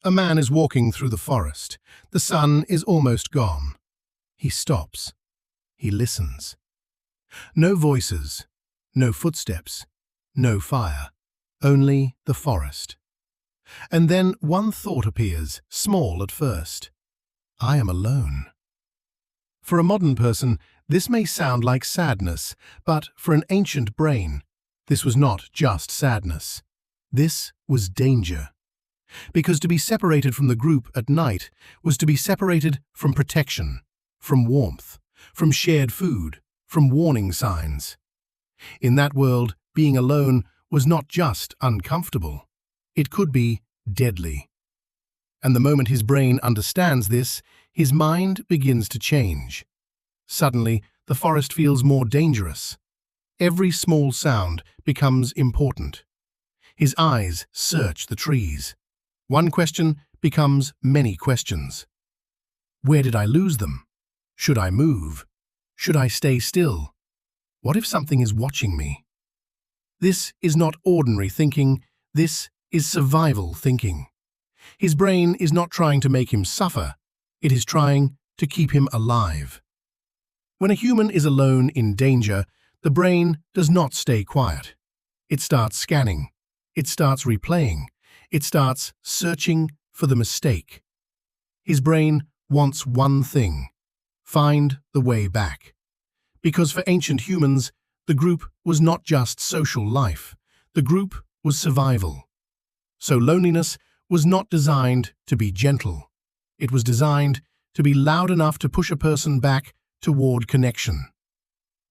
A man is walking through the forest. The sun is almost gone. He stops. He listens. No voices, no footsteps, no fire, only the forest. And then one thought appears, small at first. I am alone. For a modern person, this may sound like sadness, but for an ancient brain, this was not just sadness. This was danger. Because to be separated from the group at night was to be separated from protection, from warmth, from shared food, from warning signs. In that world, being alone was not just uncomfortable. It could be deadly. And the moment his brain understands this, his mind begins to change. Suddenly, the forest feels more dangerous. Every small sound becomes important. His eyes search the trees. One question becomes many questions. Where did I lose them? Should I move? Should I stay still? What if something is watching me? This is not ordinary thinking. This is survival thinking. His brain is not trying to make him suffer. It is trying to keep him alive. When a human is alone in danger, the brain does not stay quiet. It starts scanning. It starts replaying. It starts searching for the mistake. His brain wants one thing: find the way back. Because for ancient humans, the group was not just social life. The group was survival. So loneliness was not designed to be gentle. It was designed to be loud enough to push a person back toward connection.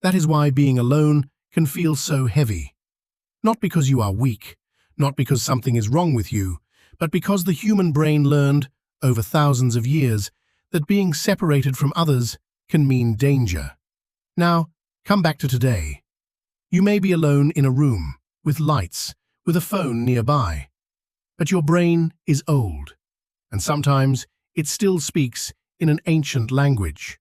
That is why being alone can feel so heavy. Not because you are weak, not because something is wrong with you, but because the human brain learned, over thousands of years, that being separated from others can mean danger. Now, come back to today. You may be alone in a room, with lights, with a phone nearby. But your brain is old, and sometimes it still speaks in an ancient language.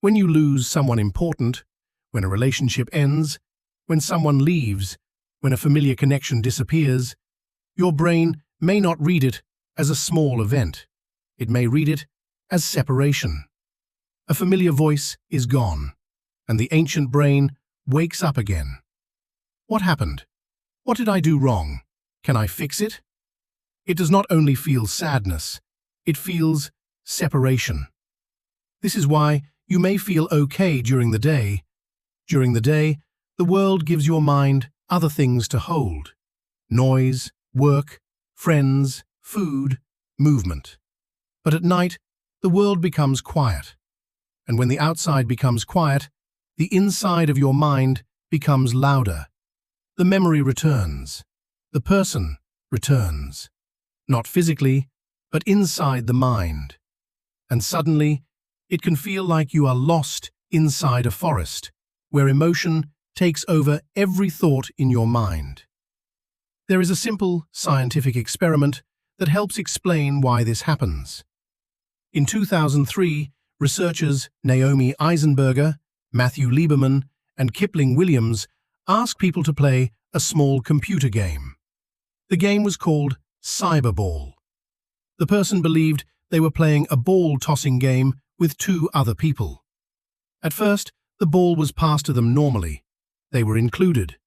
When you lose someone important, when a relationship ends, when someone leaves, when a familiar connection disappears, your brain may not read it as a small event. It may read it as separation. A familiar voice is gone, and the ancient brain wakes up again. What happened? What did I do wrong? Can I fix it? It does not only feel sadness, it feels separation. This is why you may feel okay during the day. During the day, the world gives your mind other things to hold: noise, work, friends, food, movement. But at night, the world becomes quiet. And when the outside becomes quiet, the inside of your mind becomes louder. The memory returns. The person returns. Not physically, but inside the mind. And suddenly, it can feel like you are lost inside a forest, where emotion takes over every thought in your mind. There is a simple scientific experiment that helps explain why this happens. In 2003, researchers Naomi Eisenberger, Matthew Lieberman, and Kipling Williams asked people to play a small computer game. The game was called Cyberball. The person believed they were playing a ball-tossing game with two other people. At first, the ball was passed to them normally. They were included.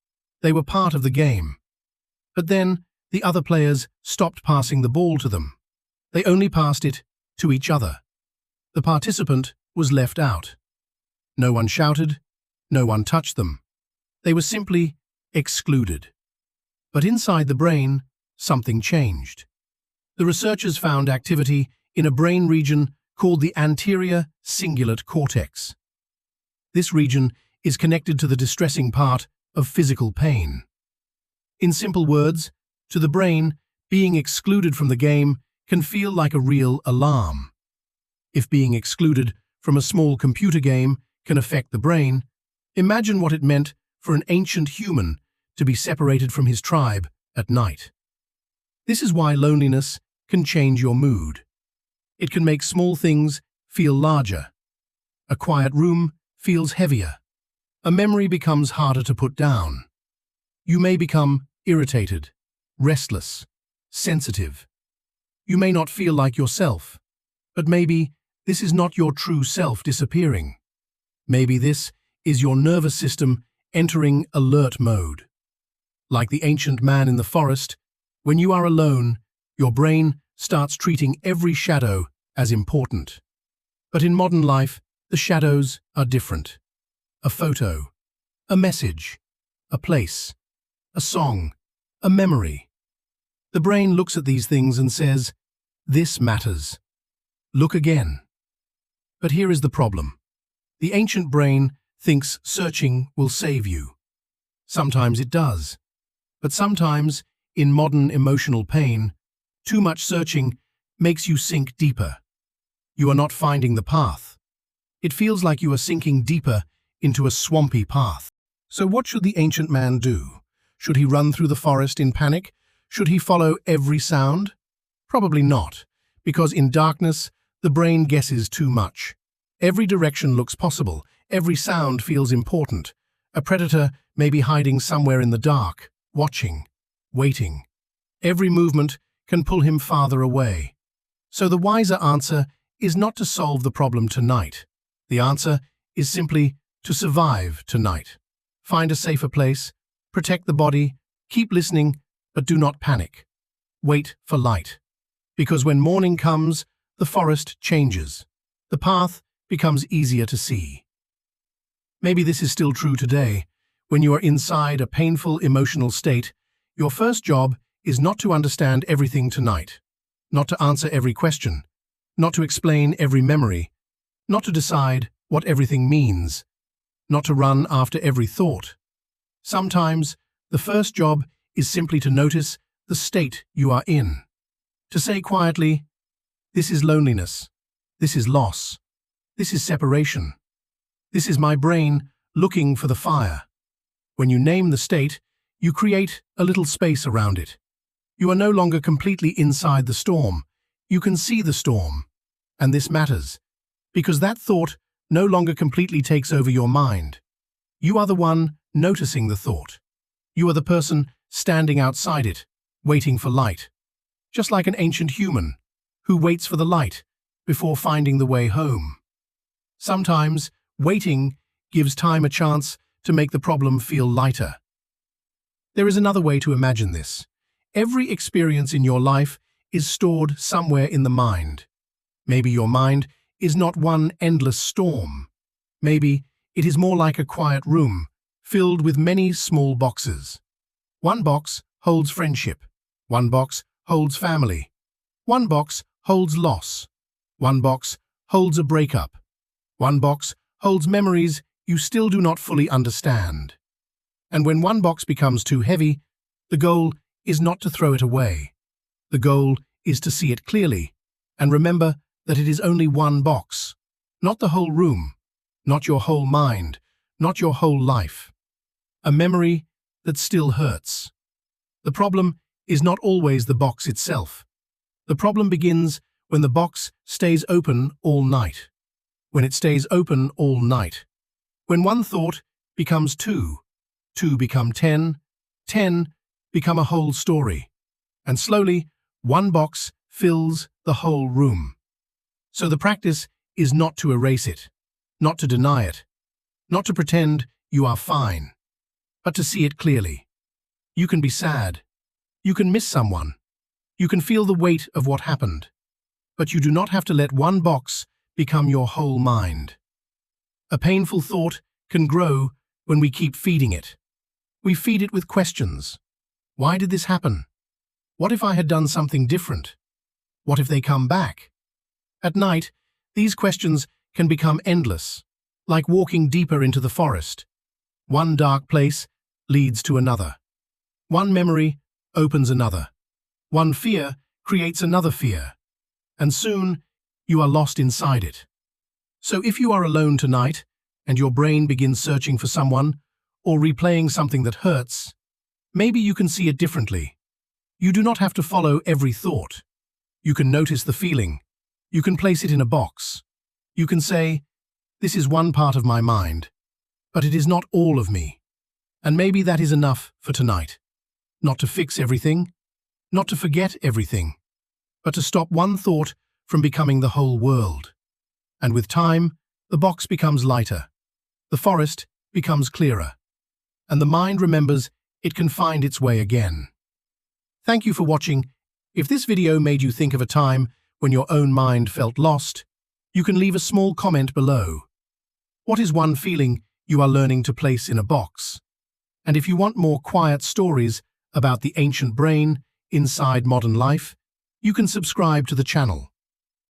They were part of the game. But then, the other players stopped passing the ball to them. They only passed it to each other. The participant was left out. No one shouted. No one touched them. They were simply excluded. But inside the brain, something changed. The researchers found activity in a brain region called the anterior cingulate cortex. This region is connected to the distressing part of physical pain. In simple words, to the brain, being excluded from the game can feel like a real alarm. If being excluded from a small computer game can affect the brain, imagine what it meant for an ancient human to be separated from his tribe at night. This is why loneliness can change your mood. It can make small things feel larger. A quiet room feels heavier. A memory becomes harder to put down. You may become irritated, restless, sensitive. You may not feel like yourself, but maybe this is not your true self disappearing. Maybe this is your nervous system entering alert mode. Like the ancient man in the forest, when you are alone, your brain starts treating every shadow as important. But in modern life, the shadows are different. A photo, a message, a place, a song, a memory. The brain looks at these things and says, "This matters. Look again." But here is the problem. The ancient brain thinks searching will save you. Sometimes it does. But sometimes, in modern emotional pain, too much searching makes you sink deeper. You are not finding the path. It feels like you are sinking deeper into a swampy path. So what should the ancient man do? Should he run through the forest in panic? Should he follow every sound? Probably not, because in darkness, the brain guesses too much. Every direction looks possible. Every sound feels important. A predator may be hiding somewhere in the dark, watching, waiting. Every movement can pull him farther away. So the wiser answer is not to solve the problem tonight. The answer is simply to survive tonight. Find a safer place, protect the body, keep listening, but do not panic. Wait for light. Because when morning comes, the forest changes. The path becomes easier to see. Maybe this is still true today. When you are inside a painful emotional state, your first job is not to understand everything tonight, not to answer every question, not to explain every memory, not to decide what everything means, not to run after every thought. Sometimes, the first job is simply to notice the state you are in. To say quietly, "This is loneliness. This is loss. This is separation. This is my brain looking for the fire." When you name the state, you create a little space around it. You are no longer completely inside the storm. You can see the storm. And this matters, because that thought no longer completely takes over your mind. You are the one noticing the thought. You are the person standing outside it, waiting for light. Just like an ancient human, who waits for the light before finding the way home. Sometimes, waiting gives time a chance to make the problem feel lighter. There is another way to imagine this. Every experience in your life is stored somewhere in the mind. Maybe your mind is not one endless storm. Maybe it is more like a quiet room, filled with many small boxes. One box holds friendship. One box holds family. One box holds loss. One box holds a breakup. One box holds memories you still do not fully understand. And when one box becomes too heavy, the goal is not to throw it away. The goal is to see it clearly and remember that it is only one box, not the whole room, not your whole mind, not your whole life. A memory that still hurts. The problem is not always the box itself. The problem begins when the box stays open all night. When it stays open all night. When one thought becomes two, two become 10, 10 become a whole story. And slowly, one box fills the whole room. So the practice is not to erase it, not to deny it, not to pretend you are fine, but to see it clearly. You can be sad. You can miss someone. You can feel the weight of what happened. But you do not have to let one box become your whole mind. A painful thought can grow when we keep feeding it. We feed it with questions. Why did this happen? What if I had done something different? What if they come back? At night, these questions can become endless, like walking deeper into the forest. One dark place leads to another. One memory opens another. One fear creates another fear. And soon, you are lost inside it. So if you are alone tonight, and your brain begins searching for someone, or replaying something that hurts, maybe you can see it differently. You do not have to follow every thought. You can notice the feeling. You can place it in a box. You can say, "This is one part of my mind, but it is not all of me." And maybe that is enough for tonight. Not to fix everything, not to forget everything, but to stop one thought from becoming the whole world. And with time, the box becomes lighter, the forest becomes clearer, and the mind remembers it can find its way again. Thank you for watching. If this video made you think of a time when your own mind felt lost, you can leave a small comment below. What is one feeling you are learning to place in a box? And if you want more quiet stories about the ancient brain inside modern life, you can subscribe to the channel.